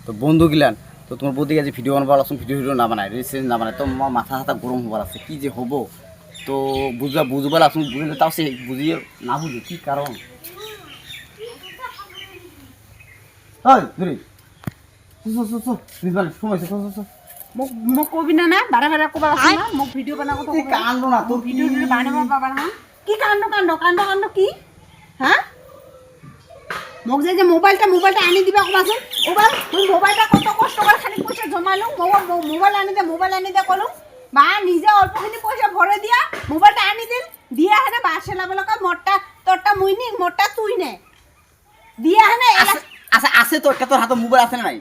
তো বন্ধু গিলান তো তোমার বৌদি কাছে ভিডিও বানাবার আসুন ভিডিও না বানায় রিলস না বানায় তো আমার মাথা হাতা গরম হবার আছে কি যে হবো তো বুঝবার আসুন বুঝলে তাও সে বুঝিয়ে না বুঝি কি কারণ মোক কবি না বারে বারে কবার আছে না মোক ভিডিও বানা কথা কবি কান্দ না তোর ভিডিও বানাবা বাবার হ্যাঁ কি কান্দ কান্দ কান্দ কান্দ কি হ্যাঁ মোক যে মোবাইলটা আনি দিবা কবাসুন ওবার তুই মোবাইলটা কত কষ্ট করে খালি পয়সা জমালো মোবাইল আনি দে কলো বা নিজে অল্পখিনি পয়সা ভরে দিয়া মোবাইলটা আনি দিন দিয়া হেনে বাসেলা বলকা মোটটা তোরটা মুই নি মোটটা তুই নে দিয়া হেনে আচ্ছা আছে তো একটা তোর হাতে মোবাইল আছে না নাই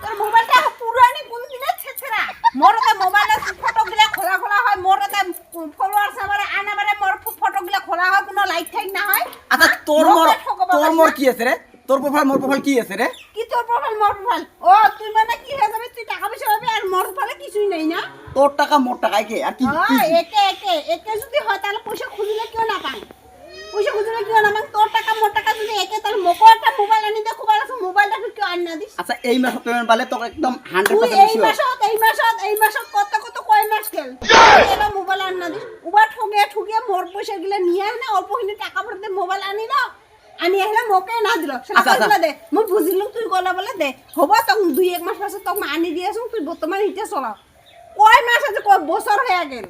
তোর মোবাইলটা পুরানি কোন দিনে ছেছরা মোর তো মোবাইলে ফটোগুলা খোলা হয় মোর তো ফলোয়ার্স আমারে আনাবারে মোর ফটোগুলা খোলা হয় কোনো লাইক ঠাইক না হয় আচ্ছা তোর মোর কি আছে রে তোর প্রোফাইল মোর প্রোফাইল কি আছে রে কি তোর প্রোফাইল মোর প্রোফাইল ও তুই মানে কি হয়ে যাবে তুই টাকা পয়সা হবে আর মোর প্রোফাইলে কিছুই নাই না তোর টাকা মোর টাকা কে আর কি একে যদি হয় তাহলে পয়সা খুঁজলে কেউ না পান পয়সা খুঁজলে কেউ না পান তোর টাকা মোর টাকা যদি একে তাহলে মোকো একটা মোবাইল আনি দে খুব আছে মোবাইলটা কেউ আনি না দিস আচ্ছা এই মাসে পেমেন্ট পালে তোকে একদম 100% এই মাসত কত কয় মাস খেল এবার মোবাইল আনি না দিস উবা ঠুকিয়ে মোর পয়সা গিলা নিয়ে আনে অল্পখিনি টাকা পড়তে মোবাইল আনি না আনি আহিলে মোকে না দিল সেটা দে মই বুঝিলো তুই গলা বলে দে হব তখন 2-1 মাস পাছত তখন আনি দিয়েছো তুই বর্তমান ইটা চলাও কয় মাস আছে কয় বছর হয়ে গেল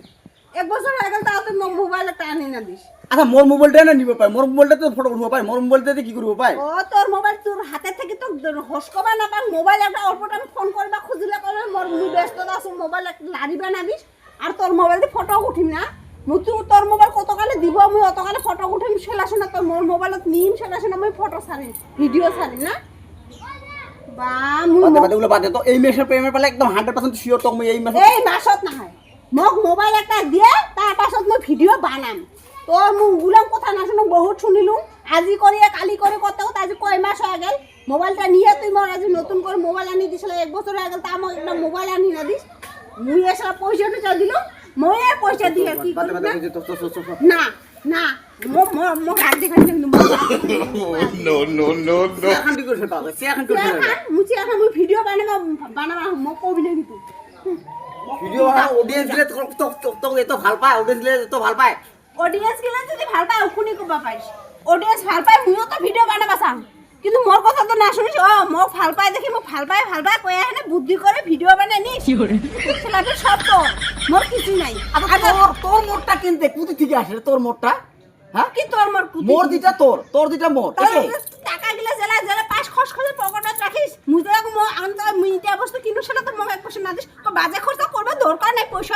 1 বছর হয়ে গেল তাও তুই মোবাইল একটা আনি না দিস আচ্ছা মোর মোবাইলটা না নিব পাই মোর মোবাইলটা তো ফটো উঠব পাই মোর মোবাইলটাতে কি করব পাই ও তোর মোবাইল তোর হাতে থেকে তো হসকবা না পান মোবাইল একটা অল্প টাইম ফোন করবা খুঁজলে কলে মোর মুই ব্যস্ত আছো মোবাইল লারিবা না দিস আর তোর মোবাইল দিয়ে ফটো উঠিম না মুই তোর মোবাইল কত কালে দিব মুই অত কালে ফটো উঠিম সেলাছ না তোর মোর মোবাইলত নিম সেলাছ না মুই ফটো ছাড়ি ভিডিও ছাড়ি না বা মুই বাদেগুলো বাদে তো এই মাসের পেমেন্ট পালে একদম 100% শিওর তো মই এই মাসত না হয় মোক মোবাইল একটা দিয়ে তার পাছত মই ভিডিও বানাম তোর মুগুলাম কথা না শুনো বহুত শুনিলু আজি করিয়া কালি করে কত আজি কয় মাস হয়ে গেল মোবাইলটা নিয়ে তুই মোর আজি নতুন করে মোবাইল আনি দিছিল 1 বছর হয়ে গেল তা আমাকে একটা মোবাইল আনি না দিস মুই এসব পয়সাটা চা দিল মই পয়সা দিয়ে কি না না মো হাত দেখাই নো এখন কি করছ পাবে সে এখন করছ মুই ভিডিও বানাবা মো কবি না কিন্তু ভিডিও অডিয়েন্স দিলে তো এত ভাল পায় অডিয়েন্স দিলে তো ভাল পায় অডিয়েন্স গিলা যদি ভাল পায় উকুনি কবা পাইস অডিয়েন্স ভাল পায় মুইও তো ভিডিও বানাবা চাম কিন্তু মোর কথা তো না শুনিস ও মোক ভাল পায় দেখি মোক ভাল পায় কয়ে হেনে বুদ্ধি করে ভিডিও বানাই নি কি করে সেলাতে সব তো মোর কিছু নাই আর তোর মোরটা কিনতে কুতি থেকে আসে তোর মোরটা হ্যাঁ কি তোর মোর কুতি মোর দিটা তোর দিটা মোর টাকা গিলা জেলা পাঁচ খরচ করে পকেটত রাখিস মুই তো মো আন্ত মিনিটা বস্তু কিনু সেটা তো মোক 1% না দিস তো বাজে খরচ করবে দরকার নাই পয়সা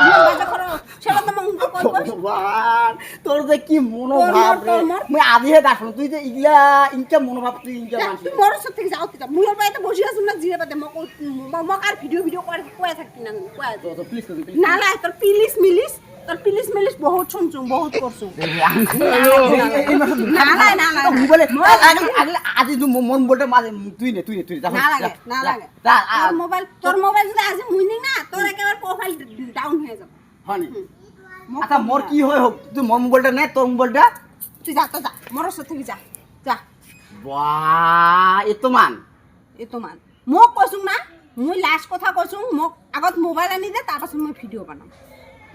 তোর বাজে খরচ সেটা তো মোক করব ভগবান তোর যে কি মনোভাব রে মই আদিহে দেখো তুই যে ইগলা ইনকা মনোভাব তুই ইনকা মানছিস তুই মোর সাথে যাও তুই মুই ওর বাইতে বসি আছুম না জিরে পাতে মোক আর ভিডিও করে কয়া থাকি না কয়া তো প্লিজ না না তোর পিলিস মিলিস বহুত শুনছুম বহুত করছুম না মোবাইলে আগলে আজি মন বলতে মাঝে তুই নে না লাগে তোর মোবাইল যদি আজি মুই নি না তোর একেবারে প্রোফাইল ডাউন হয়ে যাবে হনি আচ্ছা মোর কি হয় হোক তুই মোর মোবাইলটা নে তোর মোবাইলটা তুই যা মোর সাথে যা বাহ এত মান মোক কইছুম না মুই লাস্ট কথা কইছুম মোক আগত মোবাইল আনি দে তার পাছত মই ভিডিও বানাম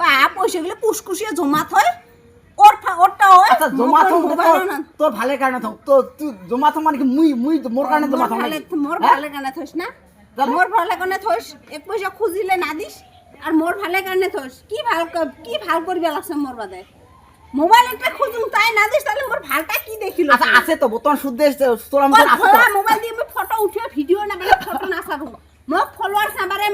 বা পয়সা গুলো কুসকুসিয়ে জমা থয় ওরটা হয় আচ্ছা জমা থ তোর ভালে কারণে থ তো তুই জমা থ মানে কি মুই মোর কারণে জমা থ মোর ভালে কারণে থইস না মোর ভালে কারণে থইস 1 পয়সা খুজিলে না দিস আর মোর ভালে কারণে থইস কি ভাল করবে লাগছে মোর বাদে মোবাইল একটা খুঁজুম তাই না দিস তাহলে মোর ভালটা কি দেখিলো আচ্ছা আছে তো বর্তমান শুদ্ধ তোর আমি আছে মোবাইল দিয়ে ফটো উঠিয়ে ভিডিও না ফটো না ছাড়ু মোক ফলোয়ার্স আমারে